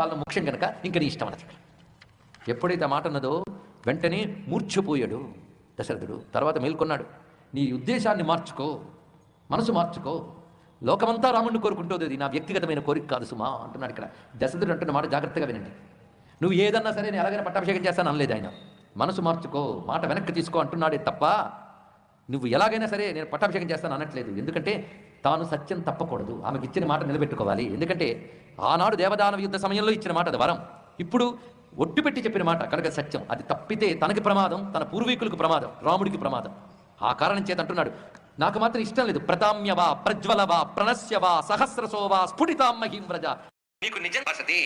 వాళ్ళ ముఖ్యం కనుక ఇంక నీ ఇష్టం అన్నది. ఎప్పుడైతే ఆ మాట అన్నదో వెంటనే మూర్ఛపోయాడు దశరథుడు. తర్వాత మేల్కొన్నాడు. నీ ఉద్దేశాన్ని మార్చుకో, మనసు మార్చుకో, లోకమంతా రాముడిని కోరుకుంటుంది, అది నా వ్యక్తిగతమైన కోరిక కాదు సుమా అంటున్నాడు. ఇక్కడ దశరథుడు అంటున్న మాట జాగ్రత్తగా వినండి. నువ్వు ఏదన్నా సరే నేను ఎలాగైనా పట్టాభిషేకం చేస్తాను అనలేదు ఆయన. మనసు మార్చుకో, మాట వెనక్కి తీసుకో అంటున్నాడే తప్ప నువ్వు ఎలాగైనా సరే నేను పట్టాభిషేకం చేస్తాను అనట్లేదు. ఎందుకంటే తాను సత్యం తప్పకూడదు, ఆమెకు ఇచ్చిన మాట నిలబెట్టుకోవాలి. ఎందుకంటే ఆనాడు దేవదానవ యుద్ధ సమయంలో ఇచ్చిన మాట అది వరం, ఇప్పుడు ఒట్టు పెట్టి చెప్పిన మాట కనుక సత్యం. అది తప్పితే తనకి ప్రమాదం, తన పూర్వీకులకు ప్రమాదం, రాముడికి ప్రమాదం. ఆ కారణం చేత అంటున్నాడు, నాకు మాత్రం ఇష్టం లేదు. ప్రతామ్యవా ప్రజ్వలవా ప్రణశ్యవా సహస్రసోవా స్ఫుటితాం మహీంవ్రజ, నీకు నిజం వసతి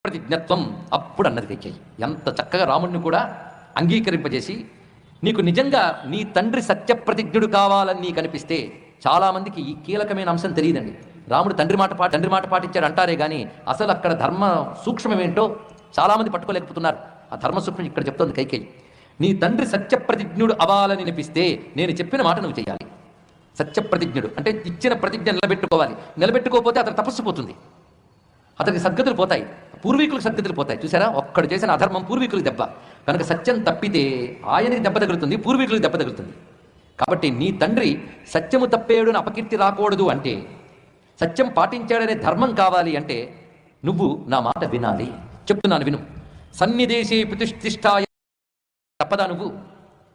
ప్రతిజ్ఞత్వం. అప్పుడు అన్నది కైకేయి ఎంత చక్కగా రాముడిని కూడా అంగీకరింపజేసి, నీకు నిజంగా నీ తండ్రి సత్యప్రతిజ్ఞుడు కావాలని నీకు అనిపిస్తే, చాలామందికి ఈ కీలకమైన అంశం తెలియదండి. రాముడు తండ్రి మాట పాటించాడు అంటారే కానీ అసలు అక్కడ ధర్మ సూక్ష్మమేంటో చాలామంది పట్టుకోలేకపోతున్నారు. ఆ ధర్మ సూక్ష్మం ఇక్కడ చెప్తోంది కైకేయి. నీ తండ్రి సత్యప్రతిజ్ఞుడు అవ్వాలని అనిపిస్తే నేను చెప్పిన మాట నువ్వు చేయాలి. సత్యప్రతిజ్ఞుడు అంటే ఇచ్చిన ప్రతిజ్ఞ నిలబెట్టుకోవాలి. నిలబెట్టుకోకపోతే అతను తపస్సు పోతుంది, అతనికి సద్గతులు పోతాయి, పూర్వీకులకు సద్గతులు పోతాయి. చూసారా, ఒక్కడు చేసిన అధర్మం పూర్వీకులకు దెబ్బ. కనుక సత్యం తప్పితే ఆయనకి దెబ్బ తగులుతుంది, పూర్వీకులకు దెబ్బ తగులుతుంది. కాబట్టి నీ తండ్రి సత్యము తప్పేయుడుని అపకీర్తి రాకూడదు అంటే, సత్యం పాటించాడనే ధర్మం కావాలి అంటే నువ్వు నా మాట వినాలి. చెప్తున్నాను విను. సన్నిదేశే ప్రతిష్ఠిష్టాయ, తప్పదా నువ్వు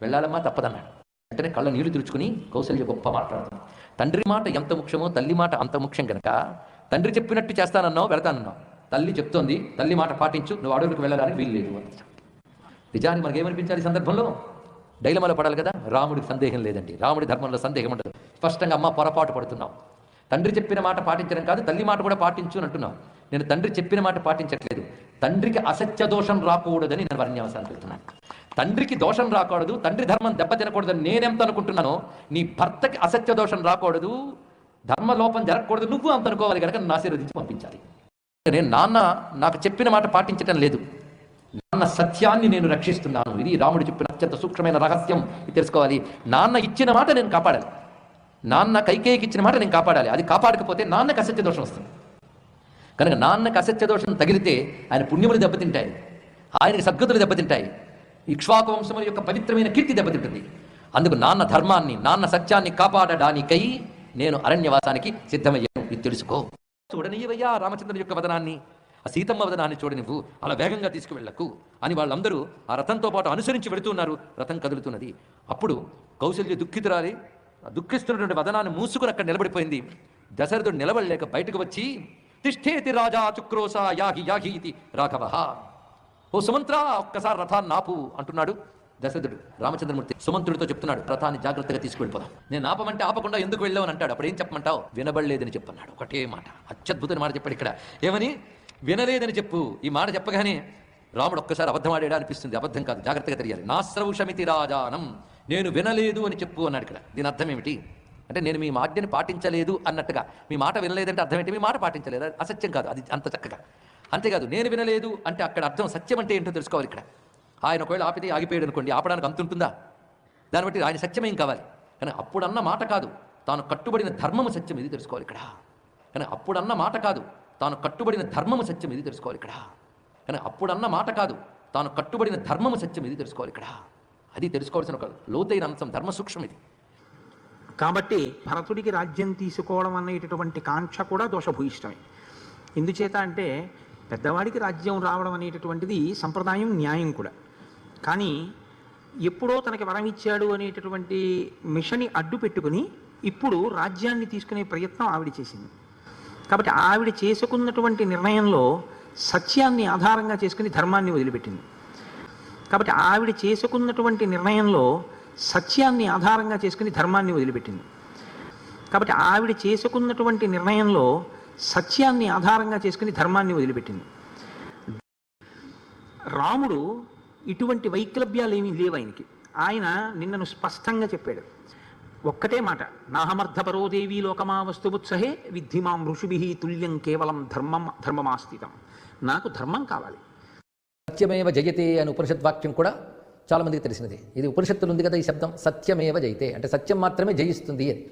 వెళ్ళాలమ్మా, తప్పదన్నాడు. వెంటనే కళ్ళ నీళ్లు తుడుచుకుని కౌసల్య గొప్ప మాట్లాడుతుంది. తండ్రి మాట ఎంత ముఖ్యమో తల్లి మాట అంత ముఖ్యం కనుక తండ్రి చెప్పినట్టు చేస్తానన్నావు, వెళతానన్నావు. తల్లి చెప్తోంది, తల్లి మాట పాటించు, నువ్వు అడవులకు వెళ్ళడానికి వీల్లేదు అని. నిజానికి మనకేమనిపించాలి ఈ సందర్భంలో? డైలమాలో పడాలి కదా. రాముడికి సందేహం లేదండి, రాముడి ధర్మంలో సందేహం ఉండదు. స్పష్టంగా అమ్మ పొరపాటు పడుతున్నావు, తండ్రి చెప్పిన మాట పాటించడం కాదు తల్లి మాట కూడా పాటించు అని అంటున్నావు. నేను తండ్రి చెప్పిన మాట పాటించట్లేదు, తండ్రికి అసత్య దోషం రాకూడదని నేను వర్ణ్యావసానికి వెళ్తున్నాను. తండ్రికి దోషం రాకూడదు, తండ్రి ధర్మం దెబ్బ తినకూడదని నేనెంత అనుకుంటున్నానో, నీ భర్తకి అసత్య దోషం రాకూడదు, ధర్మలోపం జరగకూడదు, నువ్వు అంత అనుకోవాలి కనుక నన్ను ఆశీర్వదించి పంపించాలి. నేను నాన్న నాకు చెప్పిన మాట పాటించటం లేదు, నాన్న సత్యాన్ని నేను రక్షిస్తున్నాను. ఇది రాముడు చెప్పిన అత్యంత సూక్ష్మమైన రహస్యం. ఇది తెలుసుకోవాలి. నాన్న ఇచ్చిన మాట నేను కాపాడాలి, నాన్న కైకేయికి ఇచ్చిన మాట నేను కాపాడాలి. అది కాపాడకపోతే నాన్నకి అసత్య దోషం వస్తుంది. కనుక నాన్నకి అసత్య దోషం తగిలితే ఆయన పుణ్యములు దెబ్బతింటాయి, ఆయనకి సద్గతులు దెబ్బతింటాయి, ఇక్ష్వాకు వంశముల యొక్క పవిత్రమైన కీర్తి దెబ్బతింటుంది. అందుకు నాన్న ధర్మాన్ని, నాన్న సత్యాన్ని కాపాడడానికై నేను అరణ్యవాసానికి సిద్ధమయ్యాను, ఇది తెలుసుకో. చూడనియ్యవయ్యా రామచంద్రుని యొక్క వదనాన్ని, ఆ సీతమ్మ వదనాన్ని చూడనివ్వు, అలా వేగంగా తీసుకువెళ్ళకు అని వాళ్ళందరూ ఆ రథంతో పాటు అనుసరించి వెళుతున్నారు. రథం కదులుతున్నది. అప్పుడు కౌసల్య దుఃఖితురాలి, దుఃఖిస్తున్నటువంటి వదనాన్ని మూసుకుని అక్కడ నిలబడిపోయింది. దశరథుడు నిలబడలేక బయటకు వచ్చి, తిష్ఠేతి రాజా చుక్రోస యాహి యాహి ఇది రాఘవ, ఓ సుమంత్ర ఒక్కసారి రథాన్ని ఆపు అంటున్నాడు దశరథుడు. రామచంద్రమూర్తి సుమంత్రుడితో చెప్తున్నాడు, రథాన్ని జాగ్రత్తగా తీసుకువెళ్ళిపోదాం. నేను ఆపమంటే ఆపకుండా ఎందుకు వెళ్ళావు అని అంటాడు. అప్పుడు ఏం చెప్పమంటావు? వినబడలేదని చెప్పన్నాడు. ఒకటే మాట, అత్యద్భుతమైన మాట చెప్పాడు ఇక్కడ. ఏమని? వినలేదని చెప్పు. ఈ మాట చెప్పగానే రాముడు ఒక్కసారి అబద్ధం ఆడాడా అనిపిస్తుంది. అబద్ధం కాదు, జాగ్రత్తగా తెలియాలి. నాశ్రౌషమితి రాజానం, నేను వినలేదు అని చెప్పు అన్నాడు. ఇక్కడ దీని అర్థం ఏమిటి అంటే, నేను మీ ఆజ్ఞని పాటించలేదు అన్నట్టుగా. మీ మాట వినలేదంటే అర్థం ఏంటి? మీ మాట పాటించలేదు, అసత్యం కాదు. అది అంత చక్కగా. అంతేకాదు, నేను వినలేదు అంటే అక్కడ అర్థం సత్యం అంటే ఏంటో తెలుసుకోవాలి. ఇక్కడ ఆయన ఒకవేళ ఆపితే ఆగిపోయాడు అనుకోండి, ఆపడానికి అంత ఉంటుందా? దాన్ని బట్టి ఆయన సత్యమేం కావాలి. కానీ అప్పుడన్న మాట కాదు, తాను కట్టుబడిన ధర్మము సత్యం, ఇది తెలుసుకోవాలి ఇక్కడ. కానీ అప్పుడన్న మాట కాదు, తాను కట్టుబడిన ధర్మము సత్యం, ఇది తెలుసుకోవాలి ఇక్కడ. కానీ అప్పుడన్న మాట కాదు, తాను కట్టుబడిన ధర్మము సత్యం, ఇది తెలుసుకోవాలి ఇక్కడ. అది తెలుసుకోవాల్సిన ఒక లోతైన అంశం, ధర్మ సూక్ష్మం ఇది. కాబట్టి భరతుడికి రాజ్యం తీసుకోవడం అనేటటువంటి కాంక్ష కూడా దోషభూయిష్టమే. ఎందుచేత అంటే, పెద్దవాడికి రాజ్యం రావడం అనేటటువంటిది సంప్రదాయం, న్యాయం కూడా. కానీ ఎప్పుడో తనకి వరం ఇచ్చాడు అనేటటువంటి మిషని అడ్డు పెట్టుకుని ఇప్పుడు రాజ్యాన్ని తీసుకునే ప్రయత్నం ఆవిడ చేసింది. కాబట్టి ఆవిడ చేసుకున్నటువంటి నిర్ణయంలో సత్యాన్ని ఆధారంగా చేసుకుని ధర్మాన్ని వదిలిపెట్టింది. కాబట్టి ఆవిడ చేసుకున్నటువంటి నిర్ణయంలో సత్యాన్ని ఆధారంగా చేసుకుని ధర్మాన్ని వదిలిపెట్టింది. కాబట్టి ఆవిడ చేసుకున్నటువంటి నిర్ణయంలో సత్యాన్ని ఆధారంగా చేసుకుని ధర్మాన్ని వదిలిపెట్టింది. రాముడు ఇటువంటి వైక్లభ్యాలు ఏమీ లేవు ఆయనకి. ఆయన నిన్నను స్పష్టంగా చెప్పాడు, ఒక్కటే మాట, నాహమర్థపరోదేవీ లోకమా వస్తువుత్సహే విద్ధిమాం ఋషుభిః తుల్యం కేవలం ధర్మమాస్థితం. నాకు ధర్మం కావాలి. సత్యమేవ జయతే అని ఉపనిషద్వాక్యం కూడా చాలామందికి తెలిసినది. ఇది ఉపనిషత్తులు ఉంది కదా ఈ శబ్దం, సత్యమేవ జయతే అంటే సత్యం మాత్రమే జయిస్తుంది అని.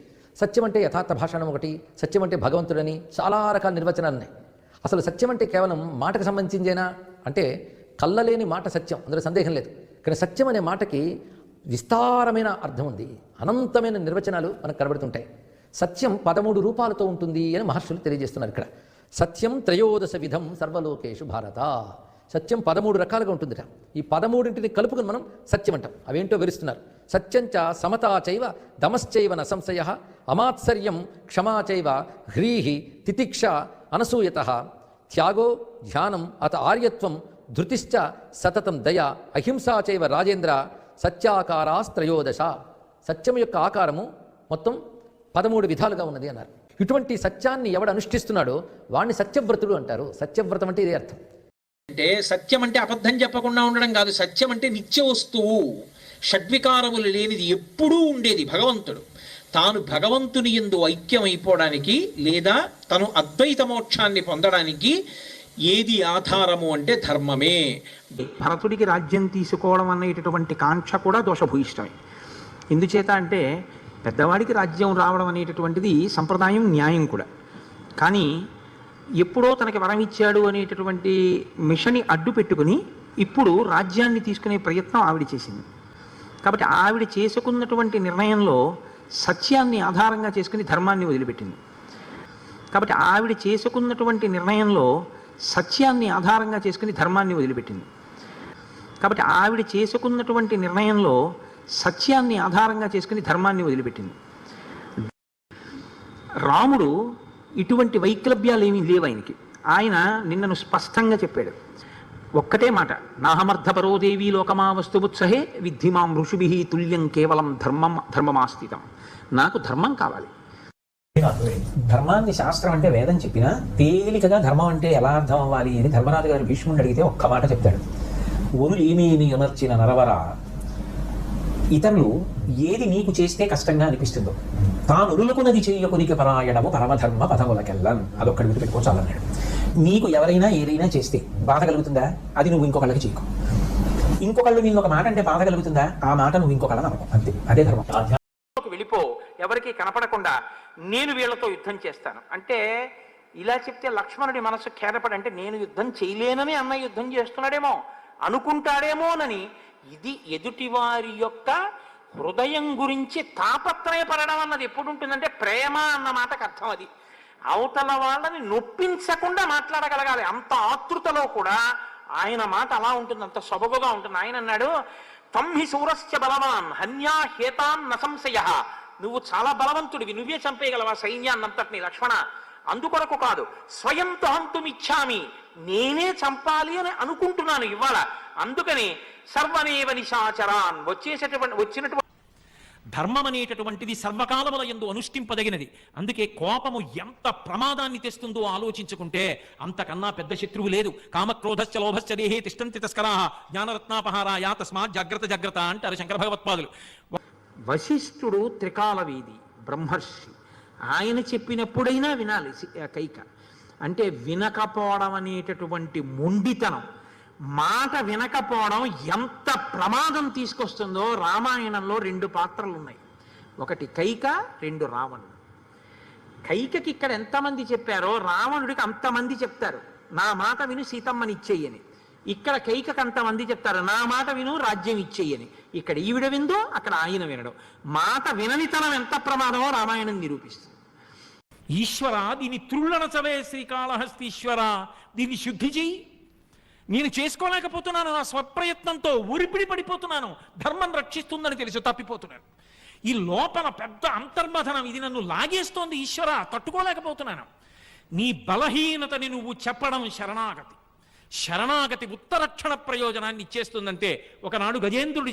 సత్యం అంటే యథార్థ భాషణం ఒకటి, సత్యం అంటే భగవంతుడని చాలా రకాల నిర్వచనాలు ఉన్నాయి. అసలు సత్యం అంటే కేవలం మాటకు సంబంధించేనా అంటే కళ్ళలేని మాట సత్యం, అందులో సందేహం లేదు. కానీ సత్యం అనే మాటకి విస్తారమైన అర్థం ఉంది, అనంతమైన నిర్వచనాలు మనకు కనబడుతుంటాయి. సత్యం 13 రూపాలతో ఉంటుంది అని మహర్షులు తెలియజేస్తున్నారు ఇక్కడ. సత్యం త్రయోదశ విధం సర్వలోకేషు భారత. సత్యం 13 రకాలుగా ఉంటుందిట. ఈ 13ంటిని కలుపుకొని మనం సత్యం అంటాం. అవేంటో వివరిస్తున్నారు. సత్యంచ సమతా చైవ దమశ్చైవ న సంశయ అమాత్సర్యం క్షమాచైవ హ్రీహి తితిక్ష అనసూయత త్యాగో ధ్యానం అత ఆర్యత్వం ధృతిశ్చ సతతం దయ అహింసా చైవ రాజేంద్ర సత్యాకారాస్త్రయోదశ. సత్యం యొక్క ఆకారము మొత్తం 13 విధాలుగా ఉన్నది అన్నారు. ఇటువంటి సత్యాన్ని ఎవడు అనుష్ఠిస్తున్నాడో వాణ్ణి సత్యవ్రతుడు అంటారు. సత్యవ్రతం అంటే ఇదే అర్థం. అంటే సత్యం అంటే అబద్ధం చెప్పకుండా ఉండడం కాదు. సత్యం అంటే నిత్య వస్తువు, షడ్వికారములు లేనిది, ఎప్పుడూ ఉండేది భగవంతుడు. తాను భగవంతుని యందు ఐక్యమైపోవడానికి లేదా తను అద్వైత మోక్షాన్ని పొందడానికి ఏది ఆధారము అంటే ధర్మమే. భరతుడికి రాజ్యం తీసుకోవడం అనేటటువంటి కాంక్ష కూడా దోషభూయిష్టమే. ఎందుచేత అంటే పెద్దవాడికి రాజ్యం రావడం అనేటటువంటిది సంప్రదాయం, న్యాయం కూడా. కానీ ఎప్పుడో తనకి వరం ఇచ్చాడు అనేటటువంటి మిషన్ని అడ్డు పెట్టుకుని ఇప్పుడు రాజ్యాన్ని తీసుకునే ప్రయత్నం ఆవిడ చేసింది. కాబట్టి ఆవిడ చేసుకున్నటువంటి నిర్ణయంలో సత్యాన్ని ఆధారంగా చేసుకుని ధర్మాన్ని వదిలిపెట్టింది. కాబట్టి ఆవిడ చేసుకున్నటువంటి నిర్ణయంలో సత్యాన్ని ఆధారంగా చేసుకుని ధర్మాన్ని వదిలిపెట్టింది. కాబట్టి ఆవిడ చేసుకున్నటువంటి నిర్ణయంలో సత్యాన్ని ఆధారంగా చేసుకుని ధర్మాన్ని వదిలిపెట్టింది. రాముడు ఇటువంటి వైక్లభ్యాలు ఏమీ లేవు ఆయనకి. ఆయన నిన్నను స్పష్టంగా చెప్పాడు. ఒక్కటే మాట, నాహమర్థపరోదేవీ లోకమా వస్తువుత్సహే విద్ధిమాం ఋషుభి తుల్యం కేవలం ధర్మమాస్థితం. నాకు ధర్మం కావాలి. ధర్మాన్ని శాస్త్రం అంటే వేదం చెప్పినా తేలికగా ధర్మం అంటే ఎలా అర్థం అవ్వాలి అని ధర్మరాజు గారు భీష్ముడిని అడిగితే ఒక్క మాట చెప్తాడు. ఒరు ఏమేమి అమర్చిన నరవర, ఇతరులు ఏది నీకు చేస్తే కష్టంగా అనిపిస్తుందో తాను ఉరులకున్నది చెయ్యకునికి పరాయణము పరమధర్మ పదములకెళ్ళన్, అదొక్కడి గుర్తు పెట్టుకోవచ్చాలన్నాడు. నీకు ఎవరైనా ఏదైనా చేస్తే బాధ కలుగుతుందా, అది నువ్వు ఇంకొకళ్ళకి చేయకు. ఇంకొకళ్ళు నేను ఒక మాట అంటే బాధ కలుగుతుందా, ఆ మాట నువ్వు ఇంకొకళ్ళని అనకు. అంతే, అదే ధర్మం. వెళ్ళిపో, ఎవరికి కనపడకుండా నేను వీళ్ళతో యుద్ధం చేస్తాను అంటే ఇలా చెప్తే లక్ష్మణుడి మనసు ఖేదపడి, అంటే నేను యుద్ధం చేయలేనని అన్న యుద్ధం చేస్తున్నాడేమో అనుకుంటాడేమోనని. ఇది ఎదుటివారి యొక్క హృదయం గురించి తాపత్రయపడడం అన్నది ఎప్పుడు ఉంటుందంటే ప్రేమ అన్న మాటకు అర్థం అది. అవతల వాళ్ళని నొప్పించకుండా మాట్లాడగలగాలి. అంత ఆతృతలో కూడా ఆయన మాట అలా ఉంటుంది, అంత సొబగుగా ఉంటుంది. ఆయన అన్నాడు, తంహి శూరశ్చ బలవాన్ హన్యా హేతాన్ న సంశయ. నువ్వు చాలా బలవంతుడివి, నువ్వే చంపేయగలవా సైన్యాన్నంతటిని లక్ష్మణ. అందుకొరకు కాదు, స్వయంతో హంతుమిచ్చామి, నేనే చంపాలి అని అనుకుంటున్నాను ఇవాళ. అందుకని సర్వనేవ నిశాచరాన్ వచ్చినటువంటి ధర్మం అనేటటువంటిది సర్వకాలముల యందు అనుష్ఠింపదగినది. అందుకే కోపము ఎంత ప్రమాదాన్ని తెస్తుందో ఆలోచించుకుంటే అంతకన్నా పెద్ద శత్రువు లేదు. కామక్రోధశ్చ లోభశ్చ దేహే తిష్టంతి తస్కరాః జ్ఞానరత్నాపహారాయ తస్మాత్ జాగ్రత్త జాగ్రత్త అంటారు శంకర భగవత్పాదులు. వశిష్ఠుడు త్రికాలవేది బ్రహ్మర్షి, ఆయన చెప్పినప్పుడైనా వినాలి కైక. అంటే వినకపోవడం అనేటటువంటి మొండితనం, మాట వినకపోవడం ఎంత ప్రమాదం తీసుకొస్తుందో రామాయణంలో 2 పాత్రలు ఉన్నాయి. ఒకటి కైక, 2 రావణుడు. కైకకి ఇక్కడ ఎంతమంది చెప్పారో రావణుడికి అంతమంది చెప్తారు, నా మాట విను సీతమ్మని ఇచ్చేయని. ఇక్కడ కైకకు అంతమంది చెప్తారు, నా మాట విను రాజ్యం ఇచ్చేయని. ఇక్కడ ఈవిడ విందో అక్కడ ఆయన వినడం. మాట విననితనం ఎంత ప్రమాదమో రామాయణం నిరూపిస్తుంది. ఈశ్వర, దీని త్రుళ్ళనచవే శ్రీకాళహస్తీశ్వర, దీన్ని శుద్ధి చెయ్యి. నేను చేసుకోలేకపోతున్నాను, నా స్వప్రయత్నంతో ఊరిపిడి పడిపోతున్నాను. ధర్మం రక్షిస్తుందని తెలుసు, తప్పిపోతున్నాను. ఈ లోపల పెద్ద అంతర్మథనం, ఇది నన్ను లాగేస్తోంది ఈశ్వర, తట్టుకోలేకపోతున్నాను. నీ బలహీనతని నువ్వు చెప్పడం శరణాగతి. శరణాగతి ఉత్తరక్షణ ప్రయోజనాన్ని ఇచ్చేస్తుందంటే. ఒకనాడు గజేంద్రుడు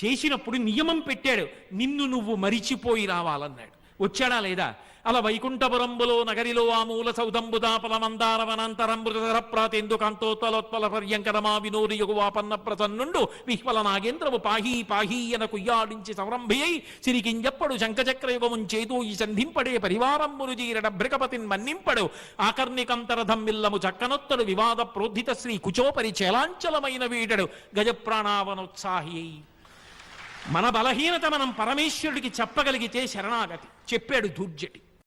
చేసినప్పుడు నియమం పెట్టాడు, నిన్ను నువ్వు మరిచిపోయి రావాలన్నాడు. వచ్చాడా లేదా? అలా వైకుంఠపురంబులో నగరిలో ఆ మూల సౌదంబుదాపల మందార వనాంతరంబుధర ప్రాతేందు కాంతోత్పలోత్పల పర్యంకరమా వినోది యుగువాపన్న ప్రసన్నుండు విహ్వల నాగేంద్రము పాహీ పాహీ ఎన కుయ్యాడించి సవరంభియై సిరికింజప్పడు శంఖచక్రయుగముం చేతూ ఈ సంధింపడే పరివారంబును జీరడ భ్రికపతిన్ మన్నింపడు ఆకర్ణికంతరధమ్మిల్లము చక్కనొత్తడు వివాద ప్రోద్ధిత శ్రీ కుచోపరి చేలాంచలమైన వీడడు గజప్రాణావనోత్సాహి. మన బలహీనత మనం పరమేశ్వరుడికి చెప్పగలిగితే శరణాగతి. చెప్పాడు దుర్జటి.